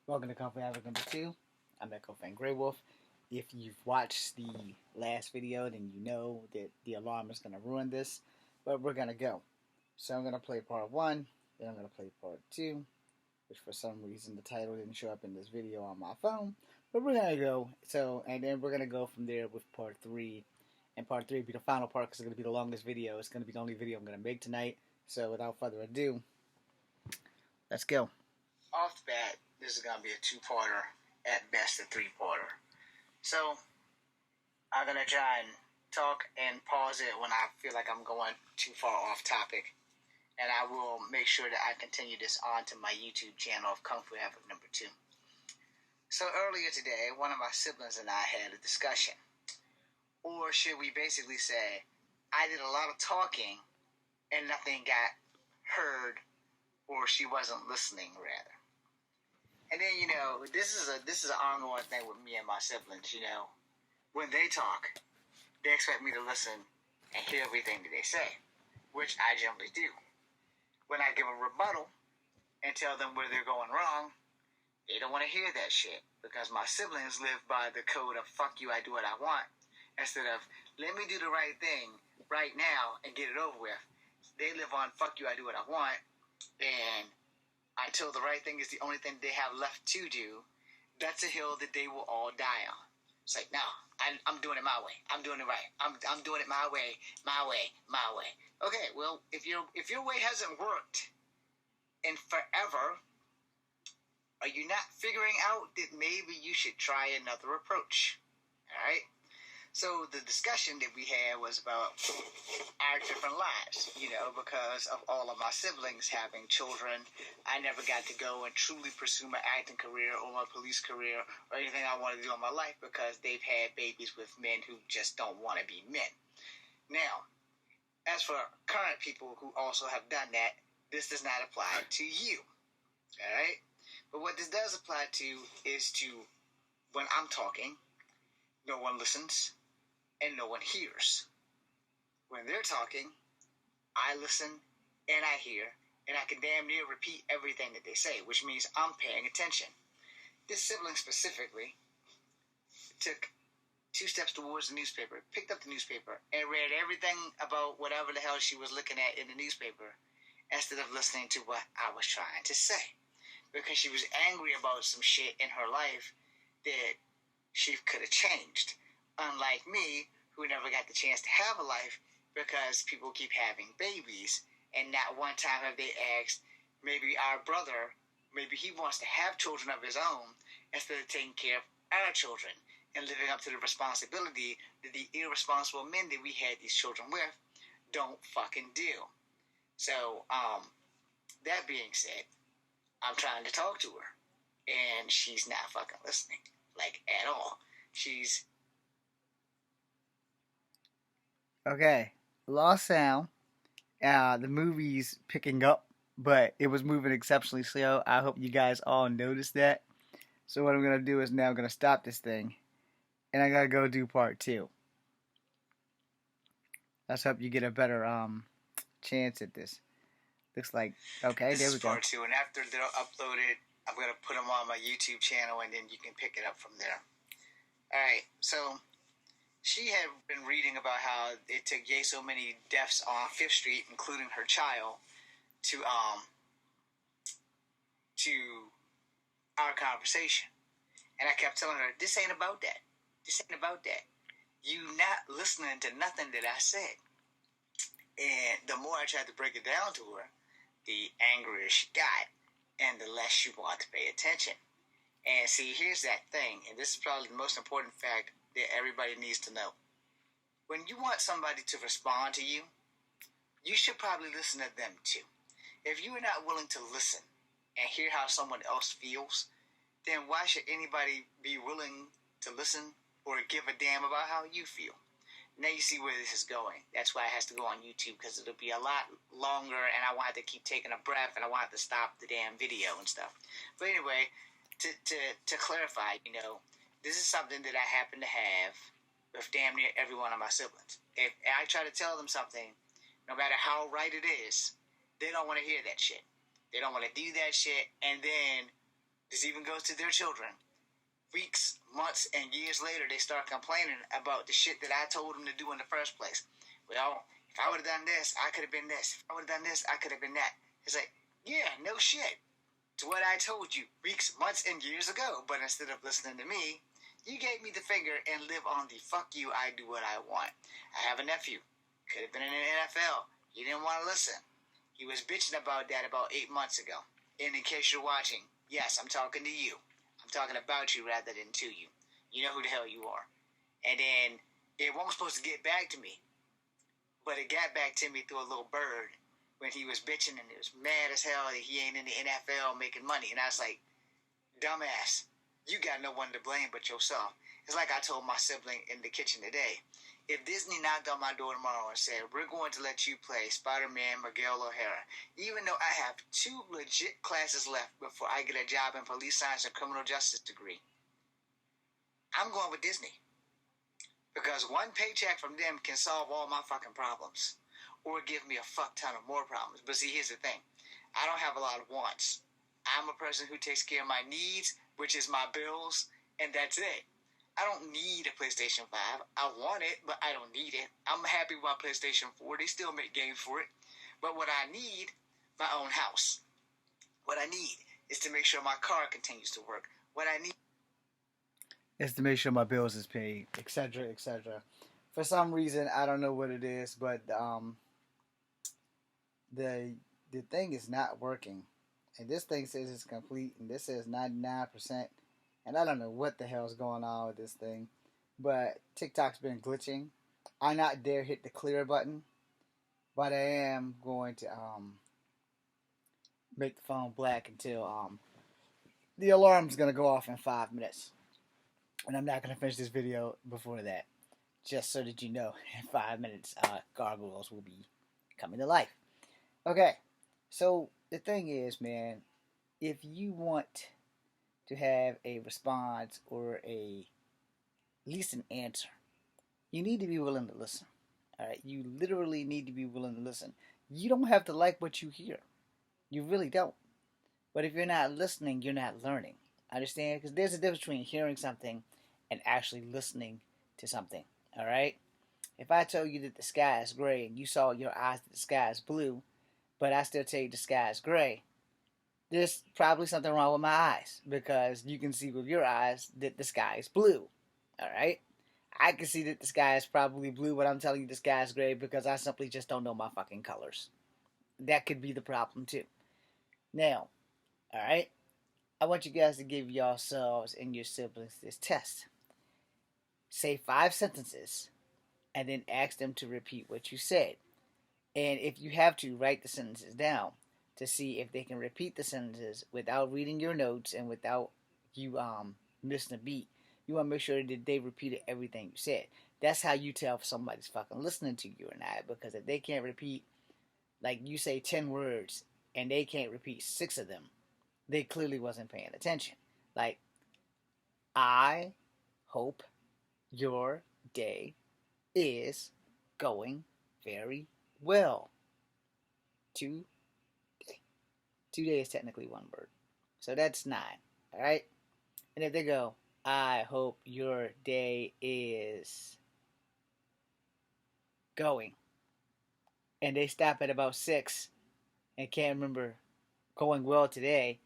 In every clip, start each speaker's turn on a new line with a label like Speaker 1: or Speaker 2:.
Speaker 1: Welcome to Comfort Havoc number 2. I'm Echo Fan Grey Wolf. If you've watched the last video, then you know that the alarm is going to ruin this, but we're going to go. So I'm going to play part 1, then I'm going to play part 2, which for some reason the title didn't show up in this video on my phone, but we're going to go. And then we're going to go from there with part 3, and part 3 will be the final part because it's going to be the longest video. It's going to be the only video I'm going to make tonight, so without further ado, let's go. Off the bat, this is going to be a 2-parter, at best a 3-parter. So, I'm going to try and talk and pause it when I feel like I'm going too far off topic. And I will make sure that I continue this on to my YouTube channel of Kung Fu Havoc number 2. So earlier today, one of my siblings and I had a discussion. Or should we basically say, I did a lot of talking and nothing got heard, or she wasn't listening, rather. And then, this is an ongoing thing with me and my siblings, When they talk, they expect me to listen and hear everything that they say, which I generally do. When I give a rebuttal and tell them where they're going wrong, they don't want to hear that shit, because my siblings live by the code of fuck you, I do what I want, instead of let me do the right thing right now and get it over with. They live on fuck you, I do what I want, and until the right thing is the only thing they have left to do, that's a hill that they will all die on. It's like, no, I'm doing it my way. I'm doing it right. I'm doing it my way, my way, my way. Okay, well, if your way hasn't worked in forever, are you not figuring out that maybe you should try another approach? All right? So the discussion that we had was about our different lives, because of all of my siblings having children. I never got to go and truly pursue my acting career or my police career or anything I wanted to do in my life because they've had babies with men who just don't want to be men. Now, as for current people who also have done that, this does not apply to you. All right? But what this does apply to is to when I'm talking, no one listens and no one hears. When they're talking, I listen and I hear, and I can damn near repeat everything that they say, which means I'm paying attention. This sibling specifically took 2 steps towards the newspaper, picked up the newspaper, and read everything about whatever the hell she was looking at in the newspaper instead of listening to what I was trying to say. Because she was angry about some shit in her life that she could have changed. Unlike me, who never got the chance to have a life because people keep having babies, and not one time have they asked, maybe our brother, maybe he wants to have children of his own instead of taking care of our children and living up to the responsibility that the irresponsible men that we had these children with don't fucking do. So, that being said, I'm trying to talk to her, and she's not fucking listening, like, at all. She's... Okay, lost sound. The movie's picking up, but it was moving exceptionally slow. I hope you guys all noticed that. So what I'm going to do is now I'm going to stop this thing, and I got to go do part 2. Let's hope you get a better chance at this. Looks like, okay, there we go. This is part 2, and after they're uploaded, I'm going to put them on my YouTube channel, and then you can pick it up from there. Alright, so she had been reading about how it took Ye so many deaths on 5th Street, including her child, to our conversation. And I kept telling her, this ain't about that. This ain't about that. You not listening to nothing that I said. And the more I tried to break it down to her, the angrier she got, and the less she wanted to pay attention. And see, here's that thing, and this is probably the most important fact that everybody needs to know. When you want somebody to respond to you, you should probably listen to them too. If you are not willing to listen and hear how someone else feels, then why should anybody be willing to listen or give a damn about how you feel? Now you see where this is going. That's why it has to go on YouTube, because it'll be a lot longer, and I want to keep taking a breath, and I want to stop the damn video and stuff. But anyway, to clarify, this is something that I happen to have with damn near every one of my siblings. If I try to tell them something, no matter how right it is, they don't want to hear that shit. They don't want to do that shit, and then This even goes to their children. Weeks, months, and years later, they start complaining about the shit that I told them to do in the first place. Well, if I would have done this, I could have been this. If I would have done this, I could have been that. It's like, yeah, no shit. It's what I told you weeks, months, and years ago. But instead of listening to me, you gave me the finger and live on the fuck you, I do what I want. I have a nephew. Could have been in the NFL. He didn't want to listen. He was bitching about that about 8 months ago. And in case you're watching, yes, I'm talking to you. I'm talking about you rather than to you. You know who the hell you are. And then it wasn't supposed to get back to me. But it got back to me through a little bird when he was bitching and he was mad as hell that he ain't in the NFL making money. And I was like, dumbass, you got no one to blame but yourself. It's like I told my sibling in the kitchen today. If Disney knocked on my door tomorrow and said, we're going to let you play Spider-Man Miguel O'Hara, even though I have 2 legit classes left before I get a job in police science or criminal justice degree, I'm going with Disney. Because one paycheck from them can solve all my fucking problems. Or give me a fuck ton of more problems. But see, here's the thing. I don't have a lot of wants. I'm a person who takes care of my needs, which is my bills, and that's it. I don't need a PlayStation 5. I want it, but I don't need it. I'm happy with my PlayStation 4. They still make games for it. But what I need, my own house. What I need is to make sure my car continues to work. What I need is to make sure my bills is paid, etc., etc. For some reason, I don't know what it is, but the thing is not working. And this thing says it's complete, and this says 99%. And I don't know what the hell's going on with this thing. But TikTok's been glitching. I not dare hit the clear button. But I am going to make the phone black until the alarm's going to go off in 5 minutes. And I'm not going to finish this video before that. Just so that you know, in 5 minutes, gargoyles will be coming to life. Okay, so the thing is, man, if you want to have a response or at least an answer, you need to be willing to listen. Alright, you literally need to be willing to listen. You don't have to like what you hear. You really don't. But if you're not listening, you're not learning. Understand? Because there's a difference between hearing something and actually listening to something. Alright? If I tell you that the sky is gray and you saw with your eyes that the sky is blue, but I still tell you the sky is gray, there's probably something wrong with my eyes, because you can see with your eyes that the sky is blue. Alright? I can see that the sky is probably blue, but I'm telling you the sky is gray because I simply just don't know my fucking colors. That could be the problem too. Now, alright? I want you guys to give yourselves and your siblings this test. Say 5 sentences and then ask them to repeat what you said. And if you have to, write the sentences down to see if they can repeat the sentences without reading your notes and without you missing a beat. You want to make sure that they repeated everything you said. That's how you tell if somebody's fucking listening to you or not. Because if they can't repeat, like you say 10 words and they can't repeat 6 of them, they clearly wasn't paying attention. Like, I hope your day is going very well. 2 day. 2 days is technically 1 word. So that's 9. Alright? And if they go, I hope your day is going, and they stop at about 6 and can't remember going well today,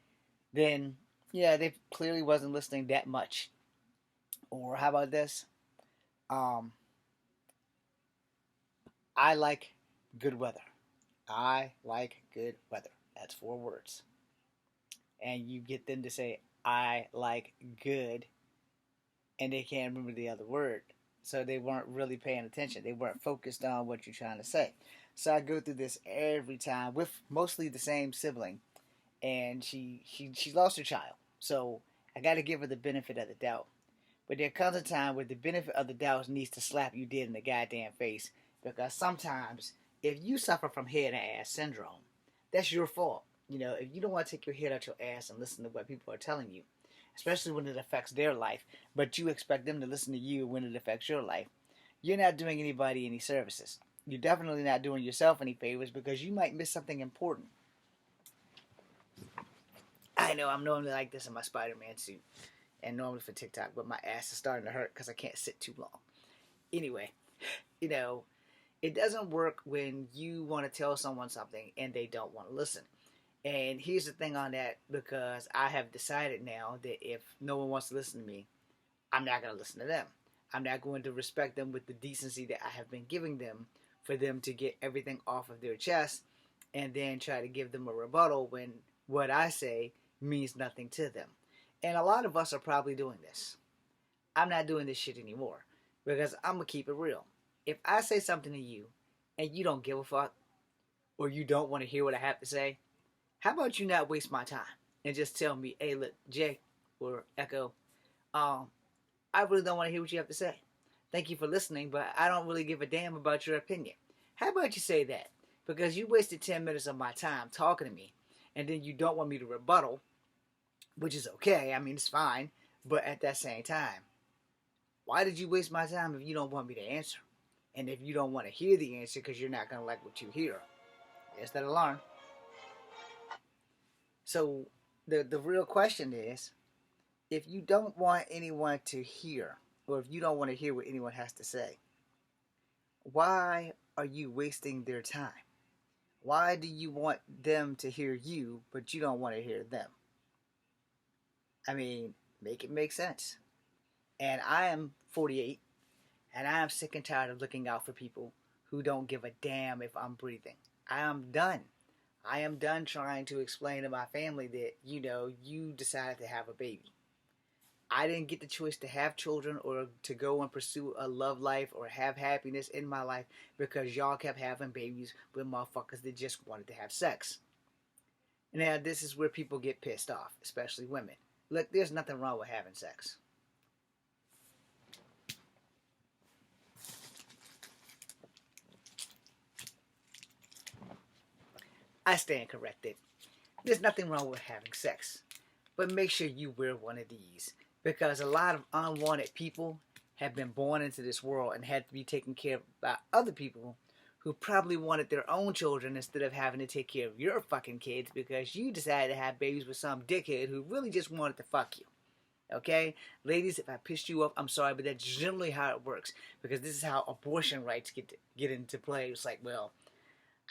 Speaker 1: then yeah, they clearly wasn't listening that much. Or how about this? I like good weather. I like good weather. That's 4 words. And you get them to say, I like good, and they can't remember the other word. So they weren't really paying attention. They weren't focused on what you're trying to say. So I go through this every time with mostly the same sibling. And she lost her child. So I got to give her the benefit of the doubt. But there comes a time where the benefit of the doubt needs to slap you dead in the goddamn face. Because sometimes, if you suffer from head and ass syndrome, that's your fault. You know, if you don't want to take your head out your ass and listen to what people are telling you, especially when it affects their life, but you expect them to listen to you when it affects your life, you're not doing anybody any services. You're definitely not doing yourself any favors, because you might miss something important. I know I'm normally like this in my Spider-Man suit and normally for TikTok, but my ass is starting to hurt because I can't sit too long. Anyway, you know, it doesn't work when you want to tell someone something and they don't want to listen. And here's the thing on that, because I have decided now that if no one wants to listen to me, I'm not going to listen to them. I'm not going to respect them with the decency that I have been giving them for them to get everything off of their chest and then try to give them a rebuttal when what I say means nothing to them. And a lot of us are probably doing this. I'm not doing this shit anymore because I'm going to keep it real. If I say something to you and you don't give a fuck or you don't want to hear what I have to say, how about you not waste my time and just tell me, hey, look, Jay or Echo, I really don't want to hear what you have to say. Thank you for listening, but I don't really give a damn about your opinion. How about you say that? Because you wasted 10 minutes of my time talking to me, and then you don't want me to rebuttal, which is okay. I mean, it's fine. But at that same time, why did you waste my time if you don't want me to answer? And if you don't want to hear the answer because you're not going to like what you hear? There's that alarm. So the real question is, if you don't want anyone to hear, or if you don't want to hear what anyone has to say, why are you wasting their time? Why do you want them to hear you, but you don't want to hear them? I mean, make it make sense. And I am 48, and I am sick and tired of looking out for people who don't give a damn if I'm breathing. I am done. I am done trying to explain to my family that, you decided to have a baby. I didn't get the choice to have children or to go and pursue a love life or have happiness in my life because y'all kept having babies with motherfuckers that just wanted to have sex. Now, this is where people get pissed off, especially women. Look, there's nothing wrong with having sex. I stand corrected. There's nothing wrong with having sex. But make sure you wear one of these. Because a lot of unwanted people have been born into this world and had to be taken care of by other people who probably wanted their own children instead of having to take care of your fucking kids because you decided to have babies with some dickhead who really just wanted to fuck you. Okay? Ladies, if I pissed you off, I'm sorry, but that's generally how it works. Because this is how abortion rights get into play. It's like, well,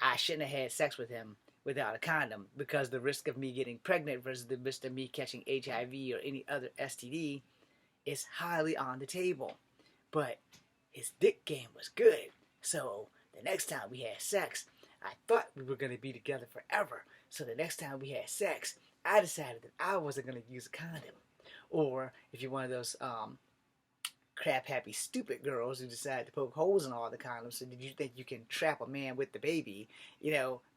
Speaker 1: I shouldn't have had sex with him without a condom because the risk of me getting pregnant versus the risk of me catching HIV or any other STD is highly on the table. But his dick game was good. So the next time we had sex, I thought we were going to be together forever. So the next time we had sex, I decided that I wasn't going to use a condom. Or if you're one of those crap happy stupid girls who decide to poke holes in all the condoms, so did you think you can trap a man with the baby?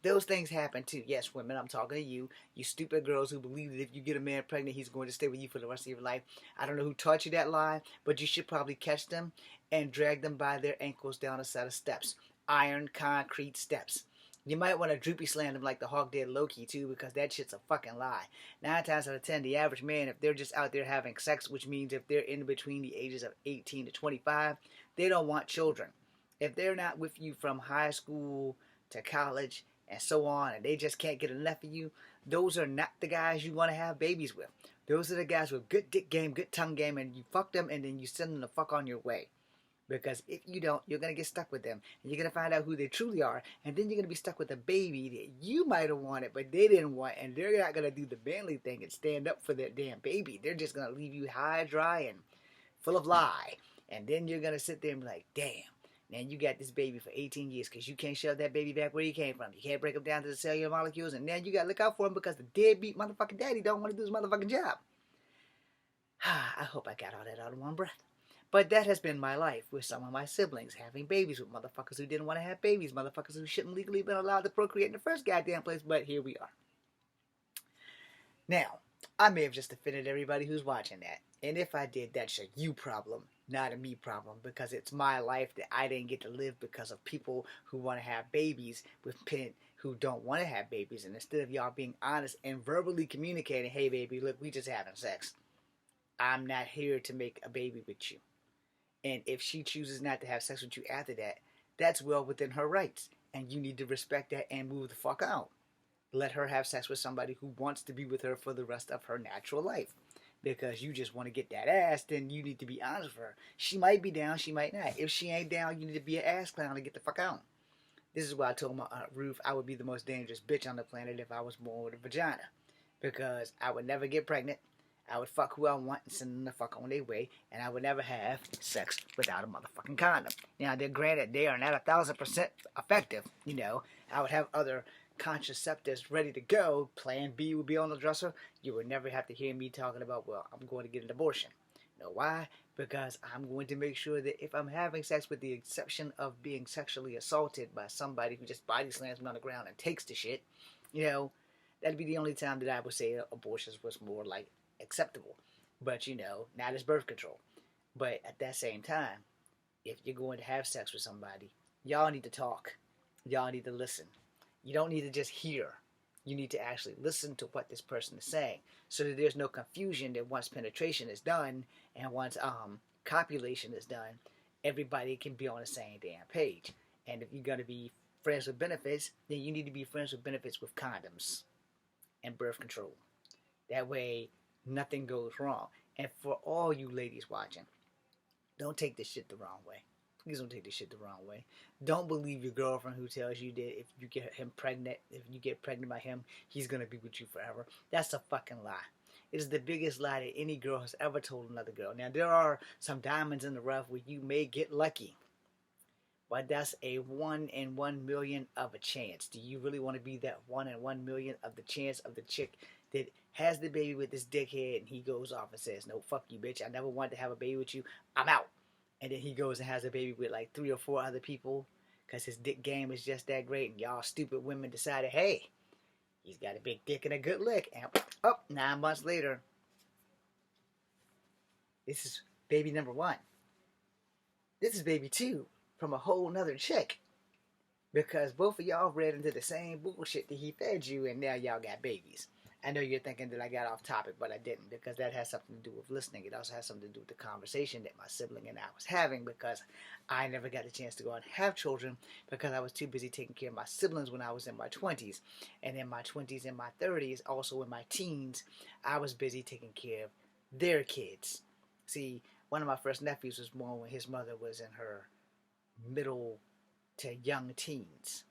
Speaker 1: Those things happen too. Yes, women, I'm talking to you stupid girls who believe that if you get a man pregnant, he's going to stay with you for the rest of your life. I don't know who taught you that lie, but you should probably catch them and drag them by their ankles down a set of steps. Iron concrete steps. You might want to droopy slam them like the Hawk did Loki too, because that shit's a fucking lie. 9 times out of 10, the average man, if they're just out there having sex, which means if they're in between the ages of 18 to 25, they don't want children. If they're not with you from high school to college and so on, and they just can't get enough of you, those are not the guys you want to have babies with. Those are the guys with good dick game, good tongue game, and you fuck them and then you send them the fuck on your way. Because if you don't, you're going to get stuck with them. And you're going to find out who they truly are. And then you're going to be stuck with a baby that you might have wanted, but they didn't want. And they're not going to do the manly thing and stand up for that damn baby. They're just going to leave you high, dry, and full of lie. And then you're going to sit there and be like, damn. Man, you got this baby for 18 years because you can't shove that baby back where you came from. You can't break him down to the cellular molecules. And now you got to look out for him because the deadbeat motherfucking daddy don't want to do his motherfucking job. I hope I got all that out in one breath. But that has been my life with some of my siblings, having babies with motherfuckers who didn't want to have babies, motherfuckers who shouldn't legally been allowed to procreate in the first goddamn place, but here we are. Now, I may have just offended everybody who's watching that, and if I did, that's a you problem, not a me problem, because it's my life that I didn't get to live because of people who want to have babies with who don't want to have babies, and instead of y'all being honest and verbally communicating, hey baby, look, we just having sex. I'm not here to make a baby with you. And if she chooses not to have sex with you after that, that's well within her rights. And you need to respect that and move the fuck out. let her have sex with somebody who wants to be with her for the rest of her natural life. Because you just want to get that ass, then you need to be honest with her. She might be down, she might not. If she ain't down, you need to be an ass clown and get the fuck out. This is why I told my Aunt Ruth I would be the most dangerous bitch on the planet if I was born with a vagina. Because I would never get pregnant. I would fuck who I want and send them the fuck on their way. And I would never have sex without a motherfucking condom. Now, granted, they are not 1,000% effective. You know, I would have other contraceptives ready to go. Plan B would be on the dresser. You would never have to hear me talking about, well, I'm going to get an abortion. You know why? Because I'm going to make sure that if I'm having sex, with the exception of being sexually assaulted by somebody who just body slams me on the ground and takes the shit, you know, that'd be the only time that I would say abortions was more like acceptable. But, you know, not as birth control. But at that same time, if you're going to have sex with somebody, y'all need to talk. Y'all need to listen. You don't need to just hear. You need to actually listen to what this person is saying, so that there's no confusion that once penetration is done and once copulation is done, everybody can be on the same damn page. And if you're going to be friends with benefits, then you need to be friends with benefits with condoms and birth control. That way, nothing goes wrong. And for all you ladies watching, don't take this shit the wrong way. Please don't take this shit the wrong way. Don't believe your girlfriend who tells you that if you get him pregnant, if you get pregnant by him, he's going to be with you forever. That's a fucking lie. It is the biggest lie that any girl has ever told another girl. Now, there are some diamonds in the rough where you may get lucky. But that's a 1 in 1 million of a chance. Do you really want to be that 1 in 1 million of the chance of the chick that has the baby with this dickhead and he goes off and says, no, fuck you, bitch. I never wanted to have a baby with you. I'm out. And then he goes and has a baby with like 3 or 4 other people because his dick game is just that great. And y'all stupid women decided, hey, he's got a big dick and a good lick. And 9 months later, this is baby number 1. This is baby 2 from a whole nother chick. Because both of y'all read into the same bullshit that he fed you, and now y'all got babies. I know you're thinking that I got off topic, but I didn't, because that has something to do with listening. It also has something to do with the conversation that my sibling and I was having, because I never got the chance to go out and have children because I was too busy taking care of my siblings when I was in my 20s. And in my 20s and my 30s, also in my teens, I was busy taking care of their kids. See, one of my first nephews was born when his mother was in her middle to young teens.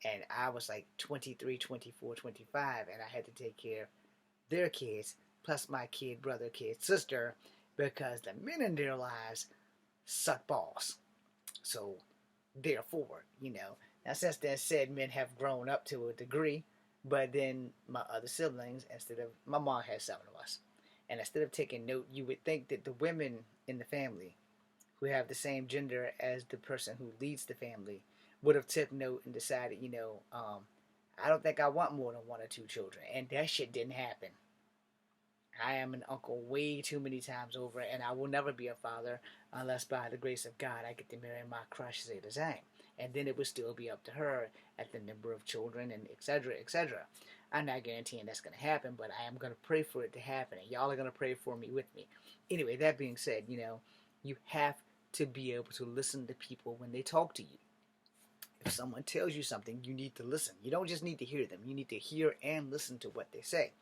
Speaker 1: And I was like 23, 24, 25, and I had to take care of their kids, plus my kid brother, kid sister, because the men in their lives suck balls. So, therefore, you know. Now, since then, said men have grown up to a degree, but then my other siblings, my mom had 7 of us, and instead of taking note, you would think that the women in the family who have the same gender as the person who leads the family would have took note and decided, you know, I don't think I want more than 1 or 2 children. And that shit didn't happen. I am an uncle way too many times over, and I will never be a father unless by the grace of God I get to marry my crush, say the same. And then it would still be up to her at the number of children and etc., etc. I'm not guaranteeing that's going to happen, but I am going to pray for it to happen, and y'all are going to pray for me with me. Anyway, that being said, you know, you have to be able to listen to people when they talk to you. If someone tells you something, you need to listen. You don't just need to hear them. You need to hear and listen to what they say.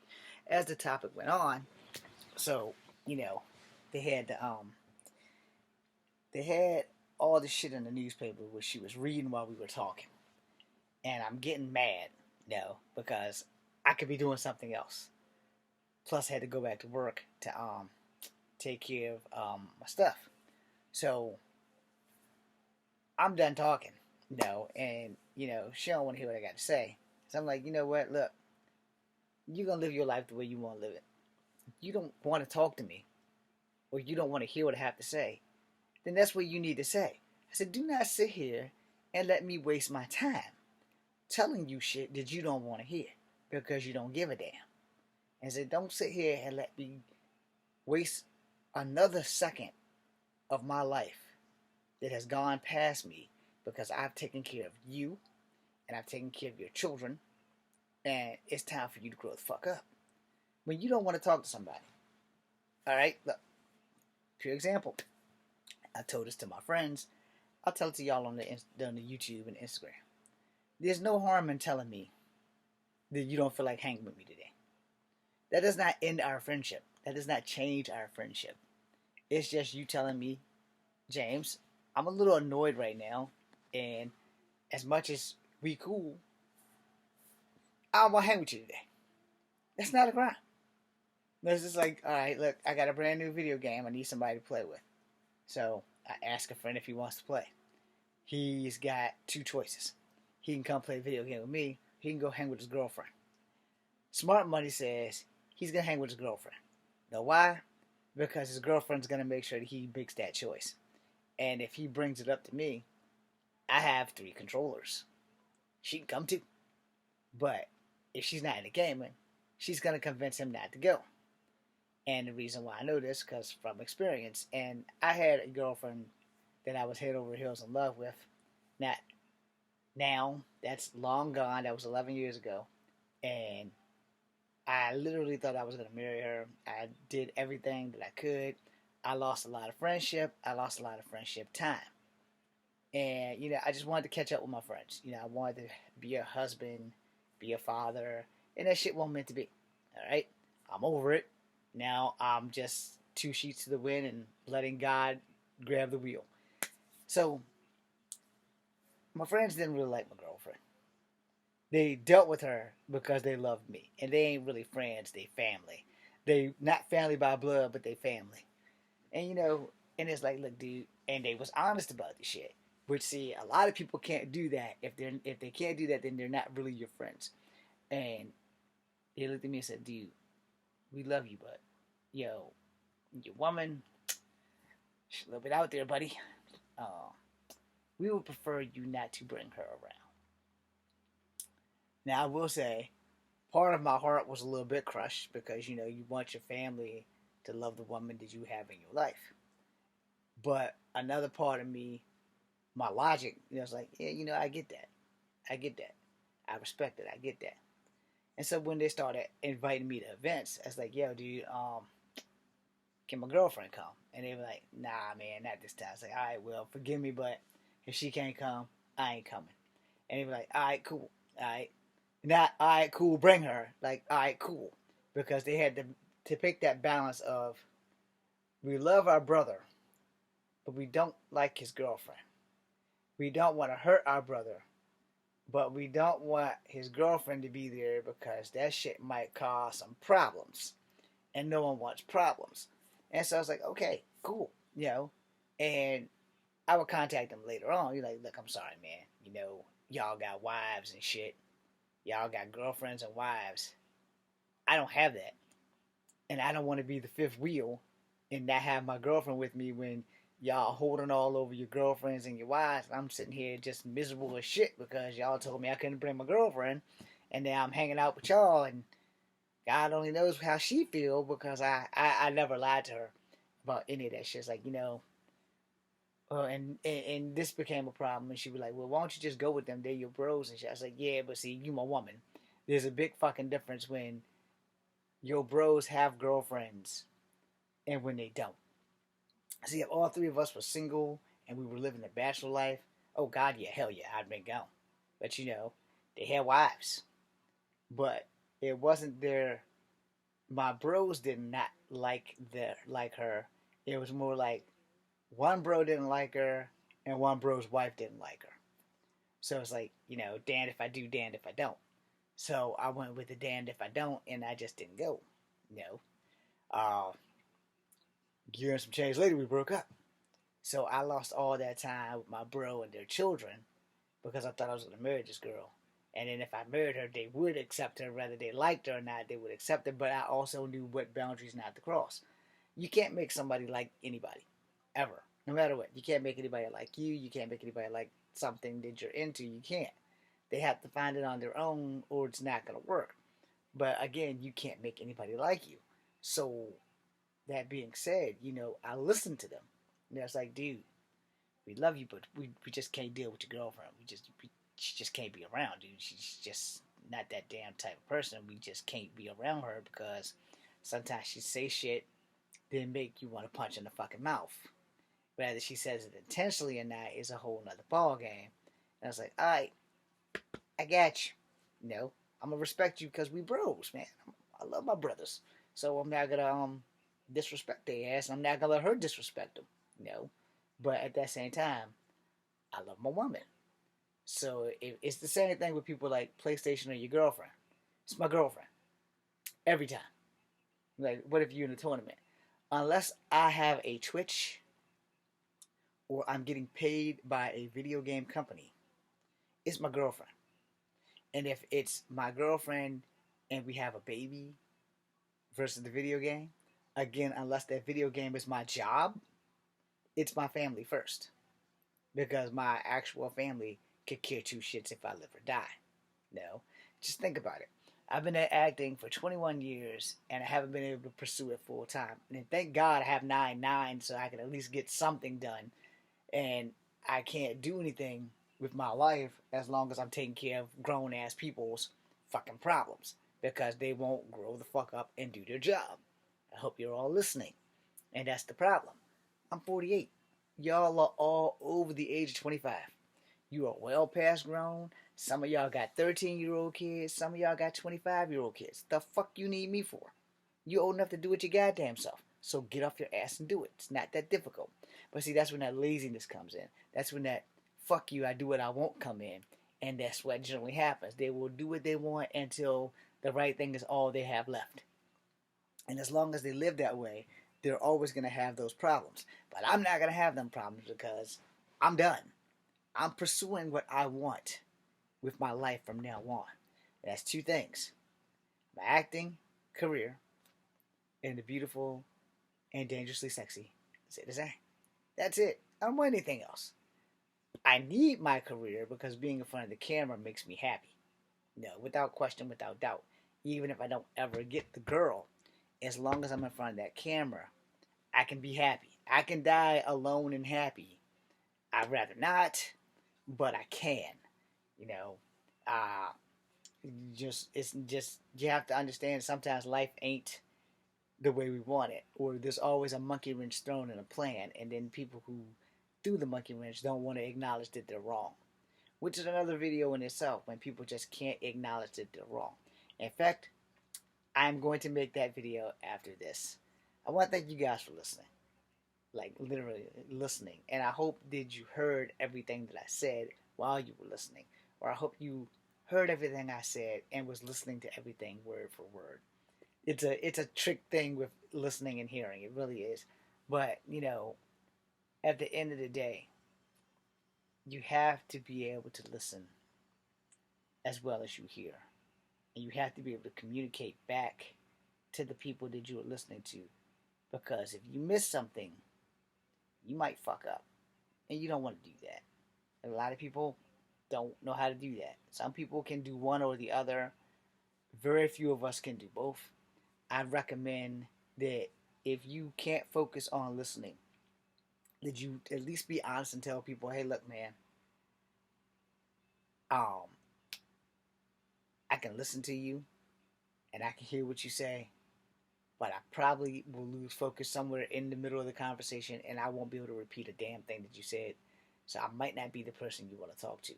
Speaker 1: As the topic went on, so, you know, they had all the shit in the newspaper which she was reading while we were talking. And I'm getting mad, you know, because I could be doing something else. Plus, I had to go back to work to take care of my stuff. So, I'm done talking. No, and, you know, she don't want to hear what I got to say. So I'm like, you know what, look, you're going to live your life the way you want to live it. If you don't want to talk to me, or you don't want to hear what I have to say, then that's what you need to say. I said, do not sit here and let me waste my time telling you shit that you don't want to hear, because you don't give a damn. I said, don't sit here and let me waste another second of my life that has gone past me, because I've taken care of you, and I've taken care of your children, and it's time for you to grow the fuck up. When you don't want to talk to somebody. Alright, look. Pure example. I told this to my friends. I'll tell it to y'all on the YouTube and Instagram. There's no harm in telling me that you don't feel like hanging with me today. That does not end our friendship. That does not change our friendship. It's just you telling me, James, I'm a little annoyed right now, and as much as we cool, I don't want to hang with you today. That's not a crime. This is like, all right, look, I got a brand new video game I need somebody to play with. So I ask a friend if he wants to play. He's got two choices. He can come play a video game with me. He can go hang with his girlfriend. Smart money says he's going to hang with his girlfriend. Know why? Because his girlfriend's going to make sure that he makes that choice. And if he brings it up to me, I have 3 controllers. She can come too. But if she's not into gaming, she's going to convince him not to go. And the reason why I know this, because from experience, and I had a girlfriend that I was head over heels in love with. Not now, that's long gone. That was 11 years ago. And I literally thought I was going to marry her. I did everything that I could. I lost a lot of friendship. I lost a lot of friendship time. And, I just wanted to catch up with my friends. I wanted to be a husband, be a father, and that shit wasn't meant to be. All right? I'm over it. Now I'm just 2 sheets to the wind and letting God grab the wheel. So, my friends didn't really like my girlfriend. They dealt with her because they loved me. And they ain't really friends, they family. They not family by blood, but they family. And and it's like, look, dude, and they was honest about the shit. Which, see, a lot of people can't do that. If they can't do that, then they're not really your friends. And they looked at me and said, dude, we love you, but your woman, she's a little bit out there, buddy. We would prefer you not to bring her around. Now, I will say, part of my heart was a little bit crushed because, you want your family to love the woman that you have in your life. But another part of me, my logic, it's like, yeah, I get that. I get that. I respect it. I get that. And so when they started inviting me to events, I was like, yo, dude, can my girlfriend come? And they were like, nah, man, not this time. I was like, all right, well, forgive me, but if she can't come, I ain't coming. And they were like, all right, cool. All right. Not, all right, cool, bring her. Like, all right, cool. Because they had to pick that balance of, we love our brother, but we don't like his girlfriend. We don't want to hurt our brother, but we don't want his girlfriend to be there because that shit might cause some problems. And no one wants problems. And so I was like, okay, cool. And I would contact them later on. You're like, look, I'm sorry, man. Y'all got wives and shit. Y'all got girlfriends and wives. I don't have that. And I don't want to be the fifth wheel and not have my girlfriend with me when y'all holding all over your girlfriends and your wives. And I'm sitting here just miserable as shit because y'all told me I couldn't bring my girlfriend. And then I'm hanging out with y'all and God only knows how she feel because I never lied to her about any of that shit. It's like, and this became a problem. And she was like, well, why don't you just go with them? They're your bros and shit. I was like, yeah, but see, you my woman. There's a big fucking difference when your bros have girlfriends and when they don't. See, if all 3 of us were single and we were living a bachelor life, oh God, yeah, hell yeah, I'd been gone. But they had wives. But it wasn't my bros did not like her. It was more like one bro didn't like her and one bro's wife didn't like her. So it's like, damned if I do, damned if I don't. So I went with the damned if I don't, and I just didn't go. Year and some change later, we broke up. So I lost all that time with my bro and their children because I thought I was going to marry this girl. And then if I married her, they would accept her. Whether they liked her or not, they would accept her. But I also knew what boundaries not to cross. You can't make somebody like anybody. Ever. No matter what. You can't make anybody like you. You can't make anybody like something that you're into. You can't. They have to find it on their own or it's not going to work. But again, you can't make anybody like you. So, that being said, I listened to them. It's like, dude, we love you, but we just can't deal with your girlfriend. She just can't be around, dude. She's just not that damn type of person. We just can't be around her because sometimes she say shit that make you want to punch in the fucking mouth. Whether she says it intentionally or not is a whole nother ball game. And I was like, all right, I got you. I'm gonna respect you because we bros, man. I love my brothers, so I'm not gonna disrespect their ass. I'm not gonna let her disrespect them, you know. But at that same time, I love my woman. So it's the same thing with people like PlayStation or your girlfriend. It's my girlfriend every time. Like, what if you're in a tournament? Unless I have a Twitch or I'm getting paid by a video game company, it's my girlfriend. And if it's my girlfriend and we have a baby versus the video game, again, unless that video game is my job, it's my family first. Because my actual family could care two shits if I live or die. No. Just think about it. I've been acting for 21 years and I haven't been able to pursue it full time. And thank God I have 9/9 so I can at least get something done. And I can't do anything with my life as long as I'm taking care of grown ass people's fucking problems because they won't grow the fuck up and do their job. I hope you're all listening. And that's the problem. I'm 48. Y'all are all over the age of 25. You are well past grown. Some of y'all got 13-year-old kids. Some of y'all got 25-year-old kids. The fuck you need me for? You old enough to do it your goddamn self. So get off your ass and do it. It's not that difficult. But see, that's when that laziness comes in. That's when that fuck you, I do what I won't come in. And that's what generally happens. They will do what they want until the right thing is all they have left. And as long as they live that way, they're always going to have those problems. But I'm not going to have them problems because I'm done. I'm pursuing what I want with my life from now on. And that's two things. My acting career and the beautiful and dangerously sexy Zay. That's it. I don't want anything else. I need my career because being in front of the camera makes me happy. No, without question, without doubt. Even if I don't ever get the girl, as long as I'm in front of that camera, I can be happy. I can die alone and happy. I'd rather not, but I can. You know, you have to understand sometimes life ain't the way we want it, or there's always a monkey wrench thrown in a plan, and then people who do the monkey wrench don't want to acknowledge that they're wrong, which is another video in itself when people just can't acknowledge that they're wrong. In fact, I'm going to make that video after this. I want to thank you guys for listening. Like, literally listening. And I hope that you heard everything that I said while you were listening. Or I hope you heard everything I said and was listening to everything word for word. It's a trick thing with listening and hearing. It really is. But, you know, at the end of the day, you have to be able to listen as well as you hear. And you have to be able to communicate back to the people that you are listening to. Because if you miss something, you might fuck up. And you don't want to do that. And a lot of people don't know how to do that. Some people can do one or the other. Very few of us can do both. I recommend that if you can't focus on listening, that you at least be honest and tell people, hey, look, man, I can listen to you and I can hear what you say, but I probably will lose focus somewhere in the middle of the conversation and I won't be able to repeat a damn thing that you said. So I might not be the person you want to talk to.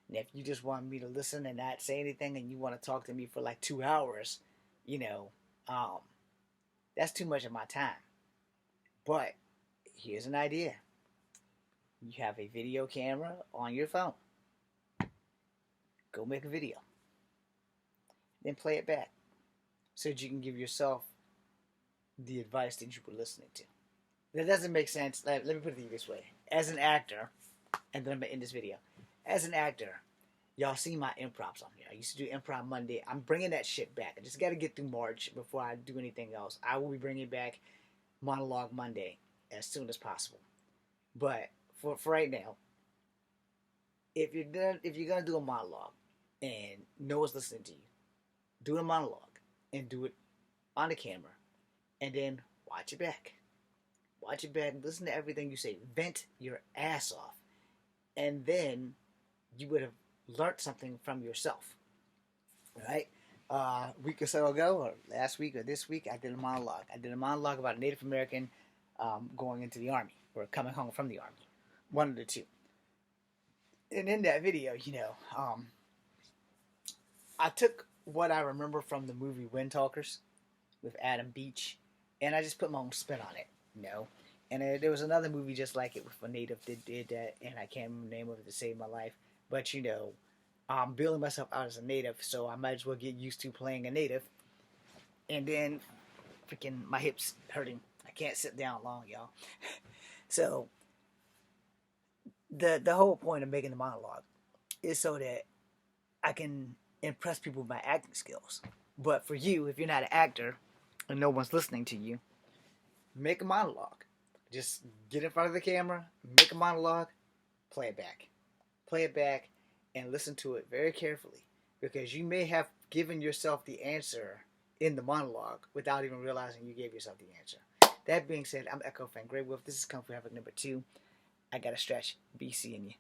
Speaker 1: And if you just want me to listen and not say anything and you want to talk to me for like 2 hours, you know, that's too much of my time. But here's an idea. You have a video camera on your phone. Go make a video. Then play it back so that you can give yourself the advice that you were listening to. That doesn't make sense. Let me put it this way. As an actor, and then I'm going to end this video. As an actor, y'all see my improvs on here. I used to do Improv Monday. I'm bringing that shit back. I just got to get through March before I do anything else. I will be bringing back Monologue Monday as soon as possible. But for right now, if you're gonna do a monologue and no one's listening to you, do a monologue and do it on the camera, and then watch it back. Watch it back and listen to everything you say. Vent your ass off, and then you would have learned something from yourself. Right? A week or so ago, or last week or this week, I did a monologue. I did a monologue about a Native American going into the Army or coming home from the Army. One of the two. And in that video, you know, I took what I remember from the movie Wind Talkers with Adam Beach, and I just put my own spin on it, you know. And there was another movie just like it with a native that did that, and I can't remember the name of it to save my life. But you know, I'm building myself out as a native, so I might as well get used to playing a native. And then, freaking, my hips hurting. I can't sit down long, y'all. So the whole point of making the monologue is so that I can impress people with my acting skills. But for you, if you're not an actor and no one's listening to you, make a monologue. Just get in front of the camera, make a monologue, play it back. Play it back and listen to it very carefully, because you may have given yourself the answer in the monologue without even realizing you gave yourself the answer. That being said, I'm Echo Fan Grey Wolf. This is Kung Fu Havoc number 2. I got to stretch. Be seeing you.